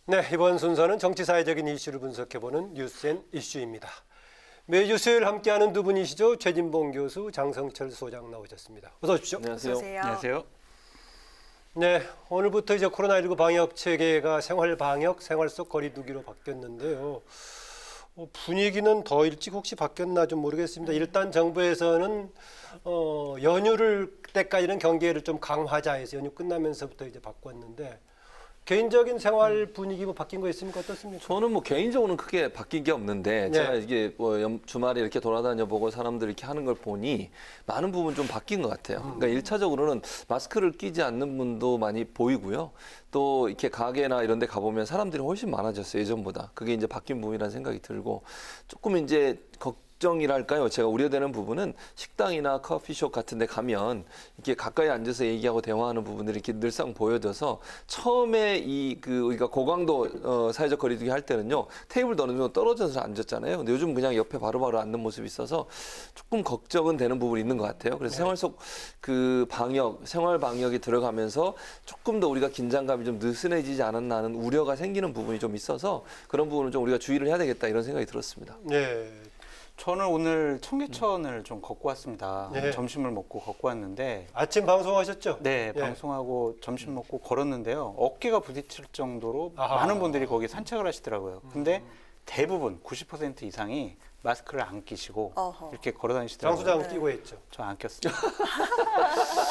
네, 이번 순서는 정치 사회적인 이슈를 분석해보는 뉴스앤 이슈입니다. 매주 수요일 함께하는 두 분이시죠. 최진봉 교수, 장성철 소장 나오셨습니다. 어서 오십시오. 안녕하세요. 안녕하세요. 네, 오늘부터 이제 코로나19 방역 체계가 생활 방역, 생활 속 거리두기로 바뀌었는데요. 분위기는 더 일찍 혹시 바뀌었나 좀 모르겠습니다. 일단 정부에서는 연휴를 때까지는 경계를 좀 강화하자 해서 연휴 끝나면서부터 이제 바꿨는데 개인적인 생활 분위기 뭐 바뀐 거 있습니까? 어떻습니까? 저는 뭐 개인적으로는 크게 바뀐 게 없는데 네. 제가 이게 뭐 주말에 이렇게 돌아다녀 보고 사람들 이렇게 하는 걸 보니 많은 부분 좀 바뀐 것 같아요. 그러니까 일차적으로는 마스크를 끼지 않는 분도 많이 보이고요. 또 이렇게 가게나 이런 데 가보면 사람들이 훨씬 많아졌어요. 예전보다. 그게 이제 바뀐 부분이라는 생각이 들고 조금 이제 걱정이랄까요? 제가 우려되는 부분은 식당이나 커피숍 같은 데 가면 이렇게 가까이 앉아서 얘기하고 대화하는 부분들이 이렇게 늘상 보여져서 처음에 우리가 고강도 사회적 거리두기 할 때는요. 테이블도 어느 정도 떨어져서 앉았잖아요. 근데 요즘 그냥 옆에 바로바로 앉는 모습이 있어서 조금 걱정은 되는 부분이 있는 것 같아요. 그래서 생활 속 생활 방역이 들어가면서 조금 더 우리가 긴장감이 좀 느슨해지지 않았나 하는 우려가 생기는 부분이 좀 있어서 그런 부분은 좀 우리가 주의를 해야 되겠다 이런 생각이 들었습니다. 네. 저는 오늘 청계천을 좀 걷고 왔습니다. 네. 점심을 먹고 걷고 왔는데 아침 방송하셨죠? 네, 예. 방송하고 점심 먹고 걸었는데요. 어깨가 부딪힐 정도로 아하. 많은 분들이 거기 산책을 하시더라고요. 근데 대부분 90% 이상이 마스크를 안 끼시고 어허. 이렇게 걸어 장 다니시더라고요. 소장은 끼고 했죠. 저 안 꼈어요.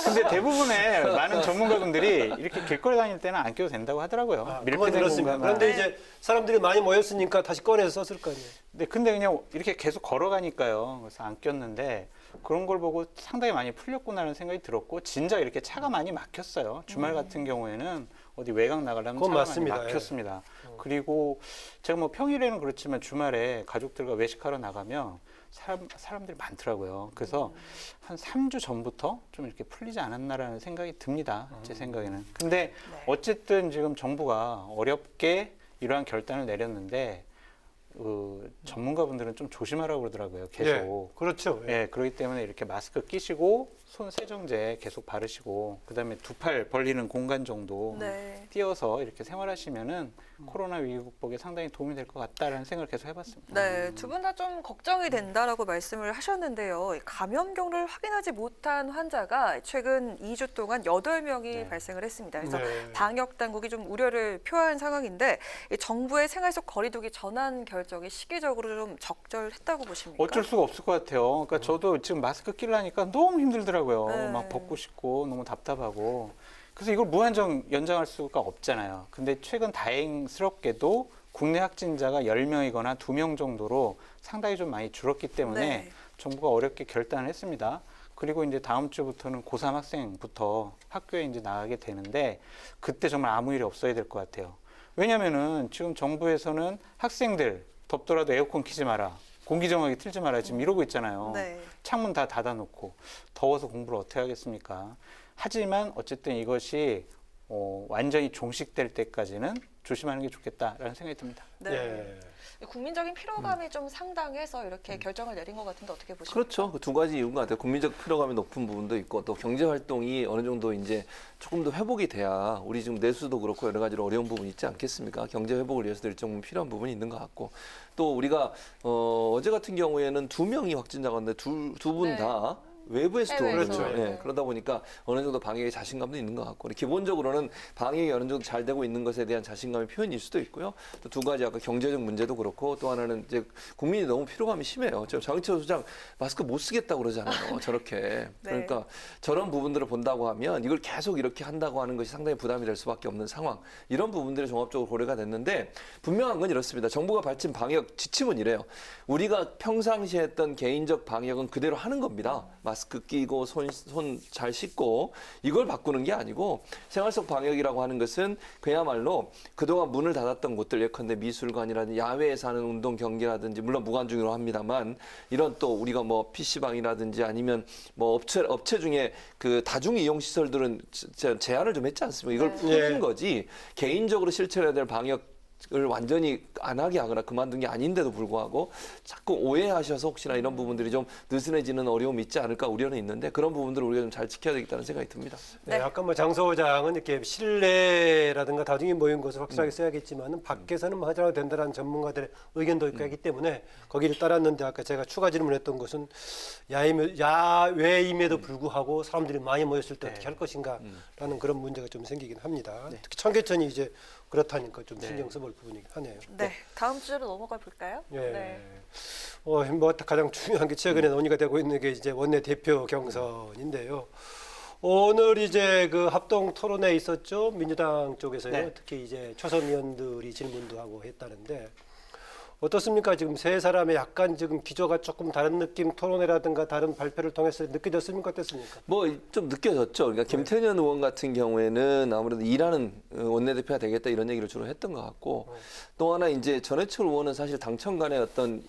근데 대부분의 많은 전문가분들이 이렇게 길거리 다닐 때는 안 껴도 된다고 하더라고요. 그만 밀폐된 들었습니다. 공간만. 그런데 이제 사람들이 많이 모였으니까 다시 꺼내서 썼을 거 아니에요. 네, 근데 그냥 이렇게 계속 걸어가니까요. 그래서 안 꼈는데 그런 걸 보고 상당히 많이 풀렸구나라는 생각이 들었고 진작 이렇게 차가 많이 막혔어요. 주말 같은 경우에는 어디 외곽 나가려면 그건 차가 맞습니다. 많이 막혔습니다. 그리고 제가 뭐 평일에는 그렇지만 주말에 가족들과 외식하러 나가면 사람들이 많더라고요. 그래서 한 3주 전부터 좀 이렇게 풀리지 않았나라는 생각이 듭니다. 제 생각에는. 근데 네. 어쨌든 지금 정부가 어렵게 이러한 결단을 내렸는데 전문가분들은 좀 조심하라고 그러더라고요. 계속. 예, 그렇죠. 예. 예, 그렇기 때문에 이렇게 마스크 끼시고 손 세정제 계속 바르시고 그다음에 두 팔 벌리는 공간 정도 네. 띄어서 이렇게 생활하시면은 코로나 위기 극복에 상당히 도움이 될 것 같다라는 생각을 계속 해봤습니다. 네, 두 분 다 좀 걱정이 된다라고 말씀을 하셨는데요. 감염경로를 확인하지 못한 환자가 최근 2주 동안 8명이 네. 발생을 했습니다. 그래서 네. 방역 당국이 좀 우려를 표한 상황인데 이 정부의 생활 속 거리두기 전환 결정이 시기적으로 좀 적절했다고 보십니까? 어쩔 수가 없을 것 같아요. 그러니까 저도 지금 마스크 끼려니까 너무 힘들더라고요. 네. 막 벗고 싶고 너무 답답하고. 그래서 이걸 무한정 연장할 수가 없잖아요. 근데 최근 다행스럽게도 국내 확진자가 10명이거나 2명 정도로 상당히 좀 많이 줄었기 때문에 네. 정부가 어렵게 결단을 했습니다. 그리고 이제 다음 주부터는 고3 학생부터 학교에 이제 나가게 되는데 그때 정말 아무 일이 없어야 될 것 같아요. 왜냐면은 지금 정부에서는 학생들 덥더라도 에어컨 켜지 마라. 공기정화기 틀지 마라. 지금 이러고 있잖아요. 네. 창문 다 닫아놓고 더워서 공부를 어떻게 하겠습니까? 하지만 어쨌든 이것이 완전히 종식될 때까지는 조심하는 게 좋겠다라는 생각이 듭니다. 네. 예. 국민적인 피로감이 좀 상당해서 이렇게 결정을 내린 것 같은데 어떻게 보십니까? 그렇죠. 그 두 가지 이유인 것 같아요. 국민적 피로감이 높은 부분도 있고 또 경제 활동이 어느 정도 이제 조금 더 회복이 돼야 우리 지금 내수도 그렇고 여러 가지로 어려운 부분이 있지 않겠습니까? 경제 회복을 위해서도 일정 부분 필요한 부분이 있는 것 같고 또 우리가 어제 같은 경우에는 2명이 확진자가 있는데 두 분 다 외부에서 해외에서. 들어오는 거죠. 네. 예, 그러다 보니까 어느 정도 방역에 자신감도 있는 것 같고 기본적으로는 방역이 어느 정도 잘 되고 있는 것에 대한 자신감의 표현일 수도 있고요. 또 두 가지 아까 경제적 문제도 그렇고 또 하나는 이제 국민이 너무 피로감이 심해요. 저 장희철 소장 마스크 못 쓰겠다고 그러잖아요. 저렇게. 네. 그러니까 저런 부분들을 본다고 하면 이걸 계속 이렇게 한다고 하는 것이 상당히 부담이 될 수밖에 없는 상황. 이런 부분들이 종합적으로 고려가 됐는데 분명한 건 이렇습니다. 정부가 밝힌 방역 지침은 이래요. 우리가 평상시에 했던 개인적 방역은 그대로 하는 겁니다. 마스크 끼고 손 잘 씻고 이걸 바꾸는 게 아니고 생활 속 방역이라고 하는 것은 그야말로 그동안 문을 닫았던 곳들 예컨대 미술관이라든지 야외에서 하는 운동 경기라든지 물론 무관중으로 합니다만 이런 또 우리가 뭐 PC방이라든지 아니면 뭐 업체 중에 그 다중 이용 시설들은 제한을 좀 했지 않습니까? 이걸 네. 푸는 예. 거지 개인적으로 실천해야 될 방역 을 완전히 안 하게 하거나 그만둔 게 아닌데도 불구하고 자꾸 오해하셔서 혹시나 이런 부분들이 좀 느슨해지는 어려움이 있지 않을까 우려는 있는데 그런 부분들을 우리가 좀 잘 지켜야 되겠다는 생각이 듭니다. 네, 네. 아까 뭐 장 소장은 이렇게 실내라든가 다중이 모인 곳을 확실하게 써야겠지만은 밖에서는 뭐 하더라도 된다는 전문가들의 의견도 있고 하기 때문에 거기를 따랐는데 아까 제가 추가 질문했던 것은 야외임에도 불구하고 사람들이 많이 모였을 때 어떻게 할 것인가라는 그런 문제가 좀 생기긴 합니다. 특히 청계천이 이제 그렇다니까 좀 신경 써볼 부분이긴 하네요. 네, 다음 주제로 넘어가 볼까요? 예. 네. 뭐 가장 중요한 게 최근에 논의가 되고 있는 게 이제 원내 대표 경선인데요. 오늘 이제 그 합동 토론회 있었죠. 민주당 쪽에서요. 네. 특히 이제 초선 의원들이 질문도 하고 했다는데 어떻습니까? 지금 세 사람의 약간 지금 기조가 조금 다른 느낌 토론회라든가 다른 발표를 통해서 느껴졌습니까? 어땠습니까? 뭐 좀 느껴졌죠. 그러니까 김태년 의원 같은 경우에는 아무래도 일하는 원내대표가 되겠다 이런 얘기를 주로 했던 것 같고 또 하나 이제 전해철 의원은 사실 당청 간의 어떤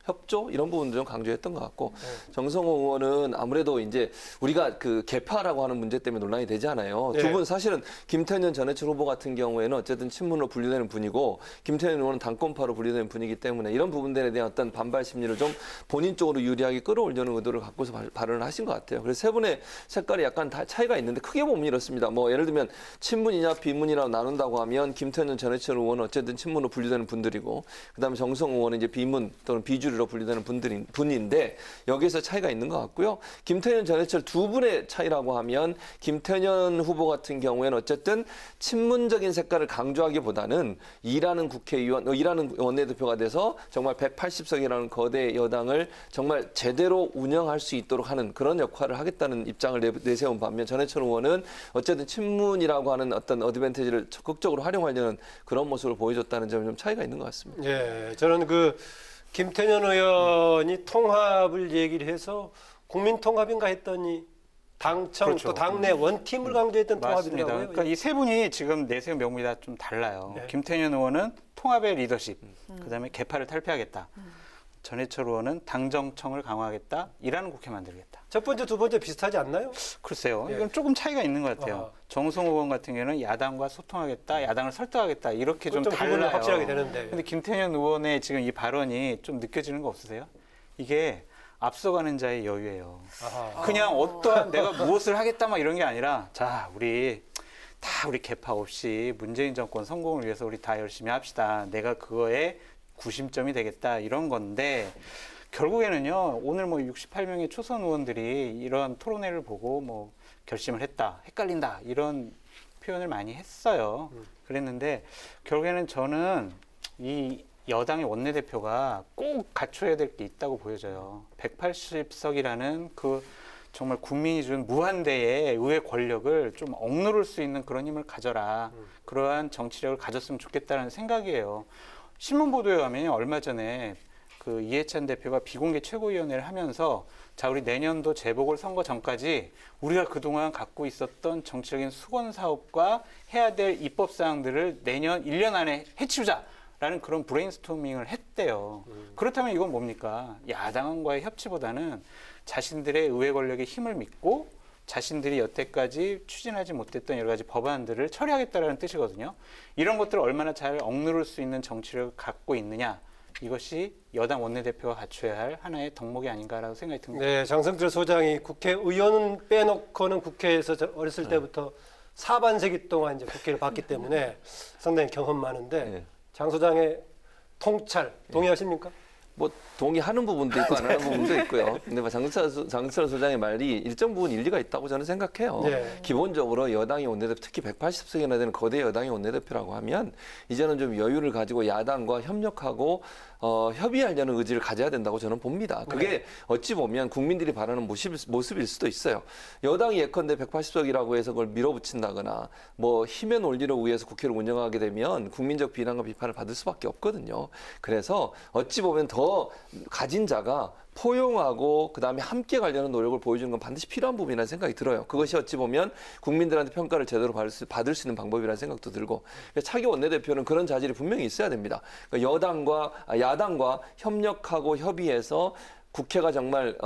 협조 이런 부분도 좀 강조했던 것 같고 정성호 의원은 아무래도 이제 우리가 그 개파라고 하는 문제 때문에 논란이 되잖아요. 네. 두 분 사실은 김태년 전해철 후보 같은 경우에는 어쨌든 친문으로 분류되는 분이고 김태년 의원은 당권파로 분류되는 분이기 때문에 이런 부분들에 대한 어떤 반발 심리를 좀 본인 쪽으로 유리하게 끌어올려는 의도를 갖고서 발언을 하신 것 같아요. 그래서 세 분의 색깔이 약간 다 차이가 있는데 크게 보면 이렇습니다. 뭐 예를 들면 친문이냐 비문이라고 나눈다고 하면 김태년 전해철 의원은 어쨌든 친문으로 분류되는 분들이고 그다음에 정성호 의원은 이제 비문 또는 비주류로 분류되는 분인데 여기에서 차이가 있는 것 같고요. 김태년 전해철 두 분의 차이라고 하면 김태년 후보 같은 경우에는 어쨌든 친문적인 색깔을 강조하기보다는 일하는 원내대표가 돼서 정말 180석이라는 거대 여당을 정말 제대로 운영할 수 있도록 하는 그런 역할을 하겠다는 입장을 내세운 반면 전해철 의원은 어쨌든 친문이라고 하는 어떤 어드밴티지를 적극적으로 활용하려는 그런 모습을 보여줬다는 점이 좀 차이가 있는 것 같습니다. 예, 저는 그 김태년 의원이 통합을 얘기를 해서 국민통합인가 했더니 당청 그렇죠. 또 당내 원팀을 강조했던 맞습니다. 통합이더라고요. 그러니까 이 세 분이 지금 내세운 명분이 다 좀 달라요. 네. 김태년 의원은 통합의 리더십, 그다음에 개파를 탈피하겠다. 전해철 의원은 당정청을 강화하겠다. 일하는 국회 만들겠다. 첫 번째, 두 번째 비슷하지 않나요? 글쎄요. 예. 이건 조금 차이가 있는 것 같아요. 아하. 정성호 의원 같은 경우는 야당과 소통하겠다, 야당을 설득하겠다 이렇게 좀 좀 구분을 달라요. 확실하게 되는데. 근데 김태년 의원의 지금 이 발언이 좀 느껴지는 거 없으세요? 이게 앞서가는 자의 여유예요. 아하. 그냥 어떠한 내가 무엇을 하겠다 막 이런 게 아니라 자 우리 개파 없이 문재인 정권 성공을 위해서 우리 다 열심히 합시다. 내가 그거에 구심점이 되겠다 이런 건데 결국에는요 오늘 뭐 68명의 초선 의원들이 이런 토론회를 보고 뭐 결심을 했다, 헷갈린다 이런 표현을 많이 했어요. 그랬는데 결국에는 저는 이 여당의 원내대표가 꼭 갖춰야 될 게 있다고 보여져요. 180석이라는 그 정말 국민이 준 무한대의 의회 권력을 좀 억누를 수 있는 그런 힘을 가져라. 그러한 정치력을 가졌으면 좋겠다는 생각이에요. 신문 보도에 가면 얼마 전에 그 이해찬 대표가 비공개 최고위원회를 하면서 자 우리 내년도 재보궐선거 전까지 우리가 그동안 갖고 있었던 정치적인 수건 사업과 해야 될 입법 사항들을 내년 1년 안에 해치우자라는 그런 브레인스토밍을 했대요. 그렇다면 이건 뭡니까? 야당과의 협치보다는 자신들의 의회 권력의 힘을 믿고 자신들이 여태까지 추진하지 못했던 여러 가지 법안들을 처리하겠다는 뜻이거든요. 이런 것들을 얼마나 잘 억누를 수 있는 정치력을 갖고 있느냐. 이것이 여당 원내대표가 갖춰야 할 하나의 덕목이 아닌가라고 생각이 듭니다. 네, 장성철 소장이 국회의원은 빼놓고는 국회에서 어렸을 때부터 사반세기 동안 이제 국회를 봤기 때문에 상당히 경험 많은데 네. 장 소장의 통찰 동의하십니까? 뭐 동의하는 부분도 있고 안 하는 부분도 있고요. 근데 뭐 장철 소장의 말이 일정 부분 일리가 있다고 저는 생각해요. 네. 기본적으로 여당이 원내대표, 특히 180석이나 되는 거대 여당이 원내대표라고 하면 이제는 좀 여유를 가지고 야당과 협력하고 협의하려는 의지를 가져야 된다고 저는 봅니다. 그게 어찌 보면 국민들이 바라는 모습일 수도 있어요. 여당이 예컨대 180석이라고 해서 그걸 밀어붙인다거나 뭐 힘의 논리를 위해서 국회를 운영하게 되면 국민적 비난과 비판을 받을 수밖에 없거든요. 그래서 어찌 보면 더 가진 자가 포용하고 그다음에 함께 가려는 노력을 보여주는 건 반드시 필요한 부분이라는 생각이 들어요. 그것이 어찌 보면 국민들한테 평가를 제대로 받을 수 있는 방법이라는 생각도 들고 차기 원내대표는 그런 자질이 분명히 있어야 됩니다. 그러니까 야당과 협력하고 협의해서 국회가 정말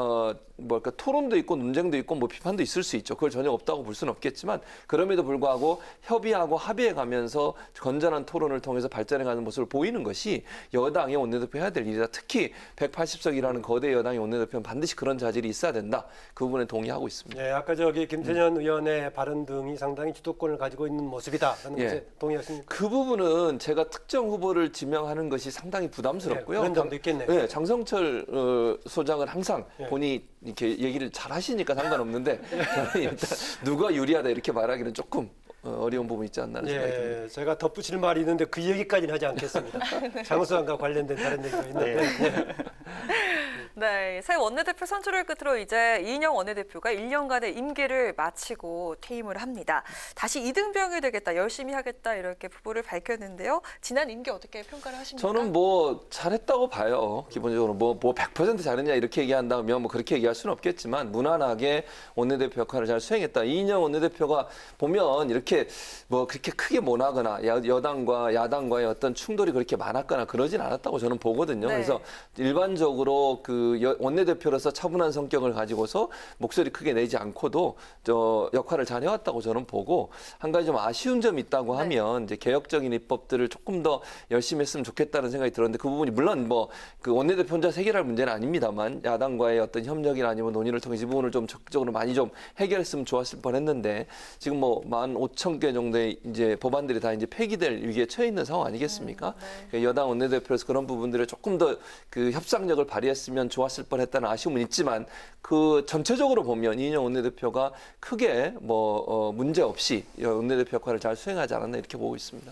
뭐랄까 토론도 있고 논쟁도 있고 뭐 비판도 있을 수 있죠. 그걸 전혀 없다고 볼 수는 없겠지만 그럼에도 불구하고 협의하고 합의해 가면서 건전한 토론을 통해서 발전해가는 모습을 보이는 것이 여당의 원내대표 해야 될 일이다. 특히 180석이라는 거대 여당의 원내대표는 반드시 그런 자질이 있어야 된다. 그 부분에 동의하고 있습니다. 네, 아까 저기 김태년 의원의 발언 등이 상당히 주도권을 가지고 있는 모습이다라는 예. 것에 동의하십니까? 그 부분은 제가 특정 후보를 지명하는 것이 상당히 부담스럽고요. 네, 그런 점도 있겠네요. 네, 장성철 소장은 항상 예. 본인이 이렇게 얘기를 잘 하시니까 상관없는데 저는 일단 누가 유리하다 이렇게 말하기는 조금 어려운 부분이 있지 않나 하는 생각이 듭니다. 예, 제가 덧붙일 말이 있는데 그 얘기까지는 하지 않겠습니다. 장수왕과 관련된 다른 얘기가 있는데. 네. 네, 새 원내대표 선출을 끝으로 이제 이인영 원내대표가 1년간의 임기를 마치고 퇴임을 합니다. 다시 이등병이 되겠다, 열심히 하겠다 이렇게 부부를 밝혔는데요. 지난 임기 어떻게 평가를 하십니까? 저는 뭐 잘했다고 봐요. 기본적으로 뭐 100% 잘했냐 이렇게 얘기한다면 뭐 그렇게 얘기할 수는 없겠지만 무난하게 원내대표 역할을 잘 수행했다. 이인영 원내대표가 보면 이렇게 뭐 그렇게 크게 못하거나 여당과 야당과의 어떤 충돌이 그렇게 많았거나 그러진 않았다고 저는 보거든요. 네. 그래서 일반적으로 그 원내대표로서 차분한 성격을 가지고서 목소리 크게 내지 않고도 저 역할을 잘 해왔다고 저는 보고 한 가지 좀 아쉬운 점이 있다고 하면 이제 개혁적인 입법들을 조금 더 열심히 했으면 좋겠다는 생각이 들었는데 그 부분이 물론 뭐 그 원내대표 혼자 해결할 문제는 아닙니다만 야당과의 어떤 협력이나 아니면 논의를 통해서 이 부분을 좀 적극적으로 많이 좀 해결했으면 좋았을 뻔했는데 지금 뭐 15,000개 정도의 이제 법안들이 다 이제 폐기될 위기에 처해 있는 상황 아니겠습니까? 그러니까 여당 원내대표로서 그런 부분들을 조금 더 그 협상력을 발휘했으면 좋았을 뻔했다는 아쉬움은 있지만 그 전체적으로 보면 이인영 원내대표가 크게 뭐 문제 없이 원내대표 역할을 잘 수행하지 않았나 이렇게 보고 있습니다.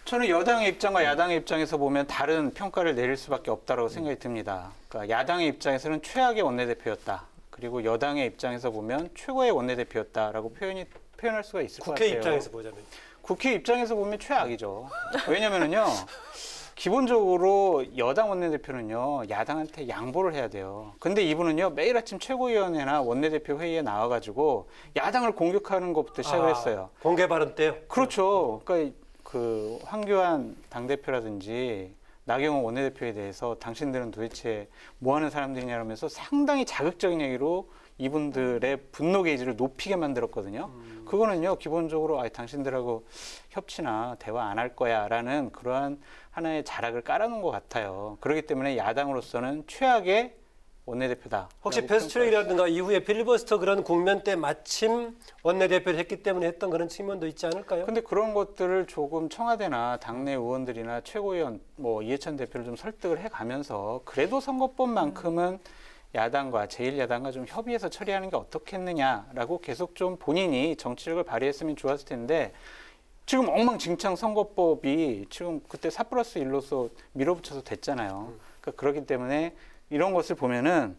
저는 여당의 입장과 야당의 입장에서 보면 다른 평가를 내릴 수밖에 없다고 생각이 듭니다. 그러니까 야당의 입장에서는 최악의 원내대표였다. 그리고 여당의 입장에서 보면 최고의 원내대표였다라고 표현할 수가 있을 것 국회 같아요. 입장에서 보자면. 국회 입장에서 보면 최악이죠. 왜냐면은요. 기본적으로 여당 원내대표는요, 야당한테 양보를 해야 돼요. 근데 이분은요, 매일 아침 최고위원회나 원내대표 회의에 나와가지고 야당을 공격하는 것부터 시작을 했어요. 공개 발언 때요? 그렇죠. 그러니까 그 황교안 당대표라든지 나경원 원내대표에 대해서 당신들은 도대체 뭐 하는 사람들이냐면서 상당히 자극적인 얘기로 이분들의 분노 게이지를 높이게 만들었거든요. 그거는요, 기본적으로 당신들하고 협치나 대화 안 할 거야라는 그러한 하나의 자락을 깔아놓은 것 같아요. 그렇기 때문에 야당으로서는 최악의 원내대표다. 혹시 패스트트랙이라든가 이후에 필리버스터 그런 국면 때 마침 원내대표를 했기 때문에 했던 그런 측면도 있지 않을까요? 근데 그런 것들을 조금 청와대나 당내 의원들이나 최고위원 뭐 이해찬 대표를 좀 설득을 해가면서 그래도 선거법만큼은 야당과 제1야당과 좀 협의해서 처리하는 게 어떻겠느냐라고 계속 좀 본인이 정치력을 발휘했으면 좋았을 텐데 지금 엉망진창 선거법이 지금 그때 4+1로서 밀어붙여서 됐잖아요. 그러니까 그렇기 때문에 이런 것을 보면은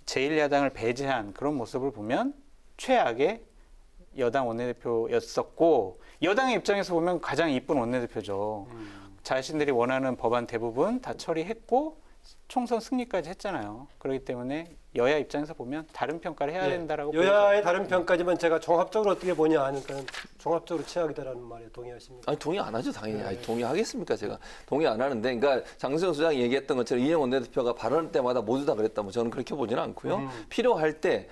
제1야당을 배제한 그런 모습을 보면 최악의 여당 원내대표였었고 여당의 입장에서 보면 가장 이쁜 원내대표죠. 자신들이 원하는 법안 대부분 다 처리했고 총선 승리까지 했잖아요. 그렇기 때문에 여야 입장에서 보면 다른 평가를 해야 된다라고 여야의 다른 평가지만 제가 종합적으로 어떻게 보냐 하니까 종합적으로 최악이다라는 말에 동의하십니까? 아니 동의 안 하죠 당연히. 아니, 동의하겠습니까 제가 동의 안 하는데 그러니까 장수영 소장이 얘기했던 것처럼 이인영 원내대표가 발언할 때마다 모두 다 그랬다 뭐 저는 그렇게 보지는 않고요. 필요할 때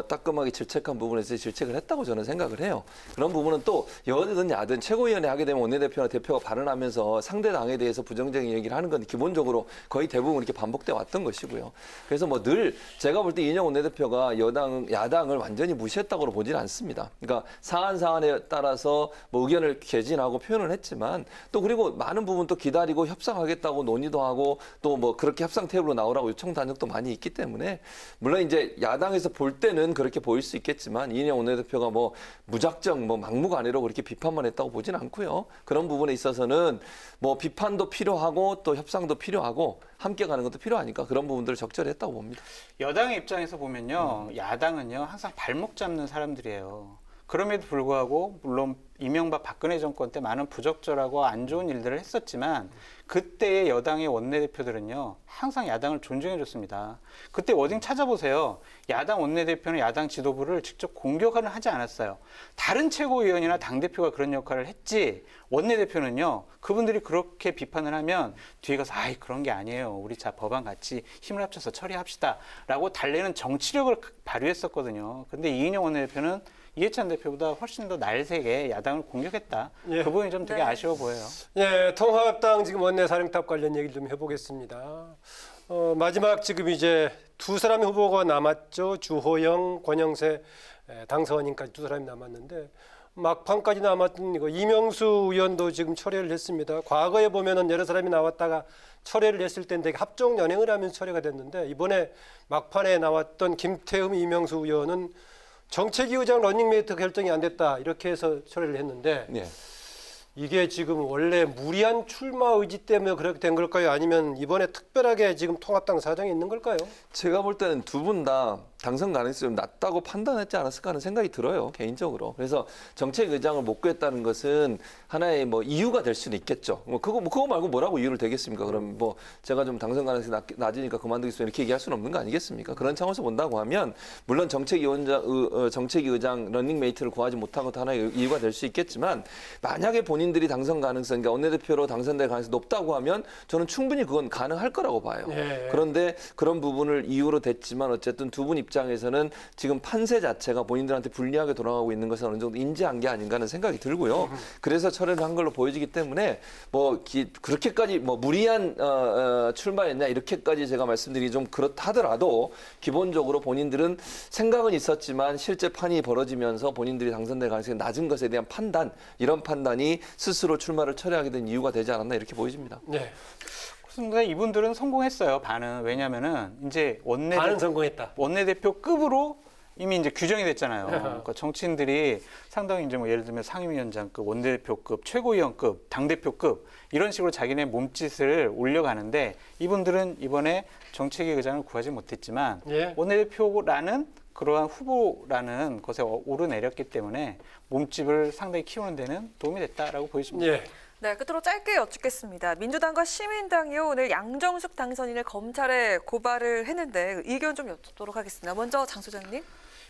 따끔하게 질책한 부분에서 질책을 했다고 저는 생각을 해요. 그런 부분은 또 여든 야든 최고위원회 하게 되면 원내대표나 대표가 발언하면서 상대 당에 대해서 부정적인 얘기를 하는 건 기본적으로 거의 대부분 이렇게 반복돼 왔던 것이고요. 그래서 뭐 늘 제가 볼 때 이인영 원내대표가 야당을 완전히 무시했다고 보지는 않습니다. 그러니까 사안에 따라서 뭐 의견을 개진하고 표현을 했지만 또 그리고 많은 부분 또 기다리고 협상하겠다고 논의도 하고 또 뭐 그렇게 협상 테이블로 나오라고 요청 단적도 많이 있기 때문에 물론 이제 야당에서 볼 때는 그렇게 보일 수 있겠지만 이인영 원내대표가 뭐 무작정 뭐 막무가내로 그렇게 비판만 했다고 보지는 않고요. 그런 부분에 있어서는 뭐 비판도 필요하고 또 협상도 필요하고 함께 가는 것도 필요하니까 그런 부분들을 적절히 했다고 봅니다. 여당의 입장에서 보면요, 야당은요 항상 발목 잡는 사람들이에요. 그럼에도 불구하고 물론 이명박 박근혜 정권 때 많은 부적절하고 안 좋은 일들을 했었지만 그때의 여당의 원내대표들은요 항상 야당을 존중해 줬습니다. 그때 워딩 찾아보세요. 야당 원내대표는 야당 지도부를 직접 공격을 하지 않았어요. 다른 최고위원이나 당대표가 그런 역할을 했지 원내대표는요 그분들이 그렇게 비판을 하면 뒤에 가서 아이 그런 게 아니에요. 우리 자 법안 같이 힘을 합쳐서 처리합시다 라고 달래는 정치력을 발휘했었거든요. 근데 이인영 원내대표는 이해찬 대표보다 훨씬 더 날새게 야당을 공격했다. 예. 그 부분이 좀 되게 네. 아쉬워 보여요. 네, 통합당 지금 원내 사령탑 관련 얘기를 좀 해보겠습니다. 마지막 지금 이제 두 사람의 후보가 남았죠. 주호영, 권영세 당선인까지 두 사람이 남았는데 막판까지 남았던 이거 이명수 의원도 지금 철회를 했습니다. 과거에 보면은 여러 사람이 나왔다가 철회를 했을 때인데 합종 연행을 하면서 철회가 됐는데 이번에 막판에 나왔던 김태흠, 이명수 의원은 정책위 의장 러닝메이트 결정이 안 됐다 이렇게 해서 처리를 했는데 예. 이게 지금 원래 무리한 출마 의지 때문에 그렇게 된 걸까요? 아니면 이번에 특별하게 지금 통합당 사정이 있는 걸까요? 제가 볼 때는 두 분 다 당선 가능성이 좀 낮다고 판단했지 않았을까 하는 생각이 들어요, 개인적으로. 그래서 정책 의장을 못 구했다는 것은 하나의 뭐 이유가 될 수는 있겠죠. 그거 말고 뭐라고 이유를 대겠습니까? 그럼 뭐 제가 좀 당선 가능성이 낮으니까 그만두겠습니다 이렇게 얘기할 수는 없는 거 아니겠습니까? 그런 차원에서 본다고 하면 물론 정책위 의장 러닝메이트를 구하지 못한 것도 하나의 이유가 될 수 있겠지만 만약에 본인들이 당선 가능성, 그러니까 원내대표로 당선될 가능성이 높다고 하면 저는 충분히 그건 가능할 거라고 봐요. 예. 그런데 그런 부분을 이유로 댔지만 어쨌든 두 분 입장에서는 지금 판세 자체가 본인들한테 불리하게 돌아가고 있는 것을 어느 정도 인지한 게 아닌가 하는 생각이 들고요. 그래서 철회를 한 걸로 보여지기 때문에 뭐 그렇게까지 뭐 무리한 출마였냐 이렇게까지 제가 말씀드리기 좀 그렇다 하더라도 기본적으로 본인들은 생각은 있었지만 실제 판이 벌어지면서 본인들이 당선될 가능성이 낮은 것에 대한 판단, 이런 판단이 스스로 출마를 철회하게 된 이유가 되지 않았나 이렇게 보여집니다. 네, 그렇습니다. 이분들은 성공했어요. 반은. 왜냐면은 이제 반은 성공했다. 원내대표급으로 이미 이제 규정이 됐잖아요. 그러니까 정치인들이 상당히 이제 뭐 예를 들면 상임위원장급, 원내대표급, 최고위원급, 당대표급 이런 식으로 자기네 몸짓을 올려가는데 이분들은 이번에 정책위 의장을 구하지 못했지만 예. 원내대표라는 그러한 후보라는 것에 오르내렸기 때문에 몸집을 상당히 키우는 데는 도움이 됐다라고 보여집니다. 예. 네, 끝으로 짧게 여쭙겠습니다. 민주당과 시민당이요 오늘 양정숙 당선인을 검찰에 고발을 했는데 의견 좀 여쭙도록 하겠습니다. 먼저 장 소장님.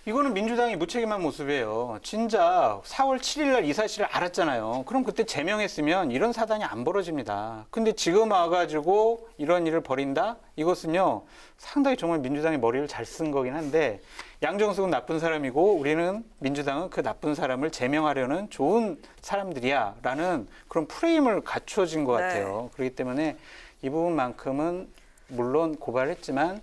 이거는 민주당이 무책임한 모습이에요. 진짜 4월 7일 날 이 사실을 알았잖아요. 그럼 그때 제명했으면 이런 사단이 안 벌어집니다. 근데 지금 와가지고 이런 일을 벌인다? 이것은요, 상당히 정말 민주당이 머리를 잘 쓴 거긴 한데 양정숙은 나쁜 사람이고 우리는 민주당은 그 나쁜 사람을 제명하려는 좋은 사람들이야 라는 그런 프레임을 갖춰진 것 같아요. 그렇기 때문에 이 부분만큼은 물론 고발했지만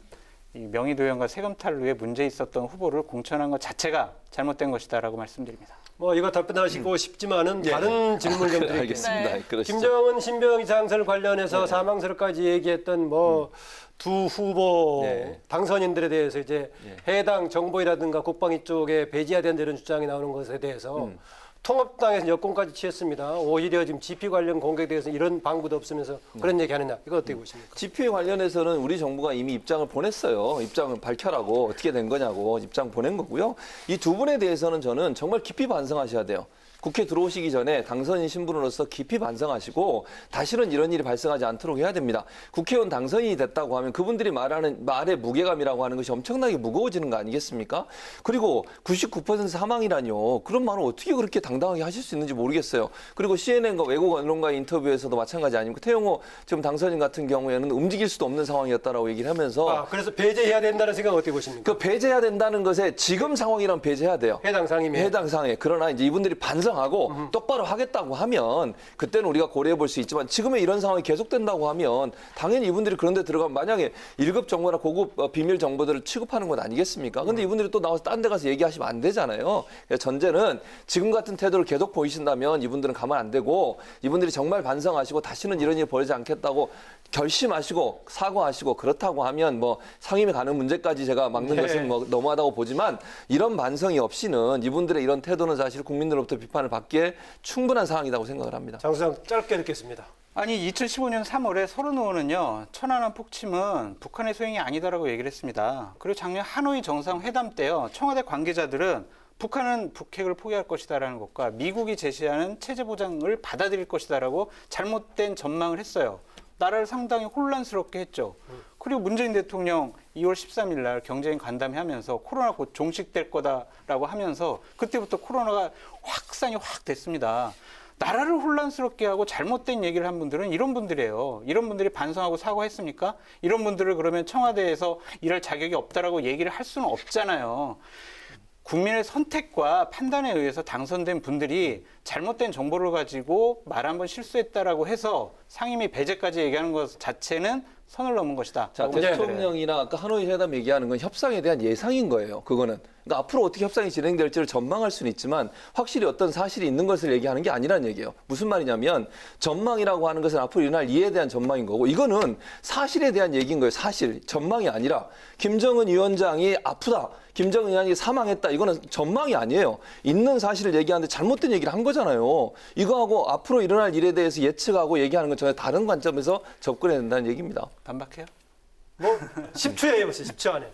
이 명의도용과 세금탈을 위해 문제 있었던 후보를 공천한 것 자체가 잘못된 것이다라고 말씀드립니다. 뭐 이거 답변하시고 싶지만은 예. 다른 질문 좀 드릴게요. 알겠습니다. 네. 그러시죠. 김정은 신병 장설 관련해서 사망설까지 얘기했던 뭐 두 후보 네. 당선인들에 대해서 이제 해당 정보이라든가 국방위 쪽에 배제해야 된다 이런 주장이 나오는 것에 대해서 통합당에서 여권까지 취했습니다. 오히려 지금 GP 관련 공격에 대해서 이런 방구도 없으면서 그런 얘기하느냐 이거 어떻게 보십니까? GP에 관련해서는 우리 정부가 이미 입장을 보냈어요. 입장을 밝혀라고 어떻게 된 거냐고 입장 보낸 거고요. 이 두 분에 대해서는 저는 정말 깊이 반성하셔야 돼요. 국회 들어오시기 전에 당선인 신분으로서 깊이 반성하시고 다시는 이런 일이 발생하지 않도록 해야 됩니다. 국회의원 당선인이 됐다고 하면 그분들이 말하는 말의 무게감이라고 하는 것이 엄청나게 무거워지는 거 아니겠습니까? 그리고 99% 사망이라뇨. 그런 말을 어떻게 그렇게 당당하게 하실 수 있는지 모르겠어요. 그리고 CNN과 외국 언론과의 인터뷰에서도 마찬가지 아닙니까? 태영호 지금 당선인 같은 경우에는 움직일 수도 없는 상황이었다라고 얘기를 하면서 그래서 배제해야 된다는 생각 어떻게 보십니까? 그 배제해야 된다는 것에 지금 상황이란 배제해야 돼요. 해당 상임위. 해당 상에 그러나 이제 이분들이 반성하고 똑바로 하겠다고 하면 그때는 우리가 고려해 볼 수 있지만 지금의 이런 상황이 계속된다고 하면 당연히 이분들이 그런 데 들어가면 만약에 1급 정보나 고급 비밀 정보들을 취급하는 건 아니겠습니까? 근데 이분들이 또 나와서 딴 데 가서 얘기하시면 안 되잖아요. 전제는 지금 같은 태도를 계속 보이신다면 이분들은 가만 안 되고 이분들이 정말 반성하시고 다시는 이런 일이 벌어지지 않겠다고 결심하시고 사과하시고 그렇다고 하면 뭐 상임위 가는 문제까지 제가 막는 것은 뭐 너무하다고 보지만 이런 반성이 없이는 이분들의 이런 태도는 사실 국민들로부터 비판을 받기에 충분한 상황이라고 생각을 합니다. 장 소장 짧게 듣겠습니다. 아니 2015년 3월에 서른 의원은요 천안함 폭침은 북한의 소행이 아니다라고 얘기를 했습니다. 그리고 작년 하노이 정상회담 때요 청와대 관계자들은 북한은 북핵을 포기할 것이다라는 것과 미국이 제시하는 체제 보장을 받아들일 것이다라고 잘못된 전망을 했어요. 나라를 상당히 혼란스럽게 했죠. 그리고 문재인 대통령 2월 13일 날 경제인 간담회하면서 코로나 곧 종식될 거다라고 하면서 그때부터 코로나가 확산이 확 됐습니다. 나라를 혼란스럽게 하고 잘못된 얘기를 한 분들은 이런 분들이에요. 이런 분들이 반성하고 사과했습니까? 이런 분들을 그러면 청와대에서 일할 자격이 없다라고 얘기를 할 수는 없잖아요. 국민의 선택과 판단에 의해서 당선된 분들이 잘못된 정보를 가지고 말 한번 실수했다라고 해서 상임위 배제까지 얘기하는 것 자체는 선을 넘은 것이다. 자, 대통령이나 아까 하노이 회담 얘기하는 건 협상에 대한 예상인 거예요. 그거는. 그러니까 앞으로 어떻게 협상이 진행될지를 전망할 수는 있지만 확실히 어떤 사실이 있는 것을 얘기하는 게 아니라는 얘기예요. 무슨 말이냐면 전망이라고 하는 것은 앞으로 일어날 일에 대한 전망인 거고 이거는 사실에 대한 얘기인 거예요. 사실. 전망이 아니라 김정은 위원장이 아프다. 김정은 위원장이 사망했다. 이거는 전망이 아니에요. 있는 사실을 얘기하는데 잘못된 얘기를 한 거잖아요. 이거하고 앞으로 일어날 일에 대해서 예측하고 얘기하는 건 전혀 다른 관점에서 접근해야 된다는 얘기입니다. 반박해요? 뭐 10초에 해보세요. 10초 안에.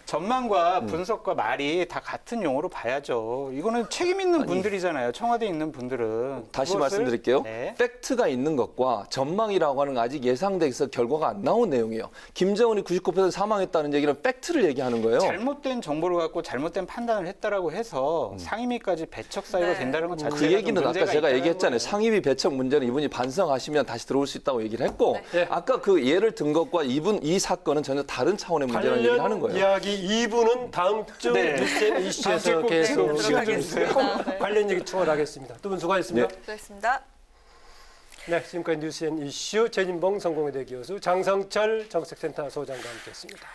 전망과 분석과 말이 다 같은 용어로 봐야죠. 이거는 책임 있는 분들이잖아요. 청와대에 있는 분들은. 다시 그것을- 말씀드릴게요. 네. 팩트가 있는 것과 전망이라고 하는 건 아직 예상돼서 결과가 안 나온 내용이에요. 김정은이 99% 사망했다는 얘기는 팩트를 얘기하는 거예요. 잘못된 정보를 갖고 잘못된 판단을 했다라고 해서 상임위까지 배척 사유가 네. 된다는 것 자체가 그 얘기는 좀 아까 문제가 제가 있다는 얘기했잖아요. 거예요. 상임위 배척 문제는 이분이 반성하시면 다시 들어올 수 있다고 얘기를 했고 네. 아까 그 예를 든 것과 이 사건은 전혀 다른 차원의 문제라는 얘기를 하는 관련 거예요. 이야기 2부는 다음 주 네. 뉴스앤 이슈에서 다음 주 꼭 계속 시간 좀 주세요. 네. 관련 얘기 추가하겠습니다. 두 분 수고하셨습니다. 네. 수고했습니다. 네, 지금까지 뉴스앤 이슈 최진봉 성공회대 교수 장성철 정책센터 소장과 함께했습니다.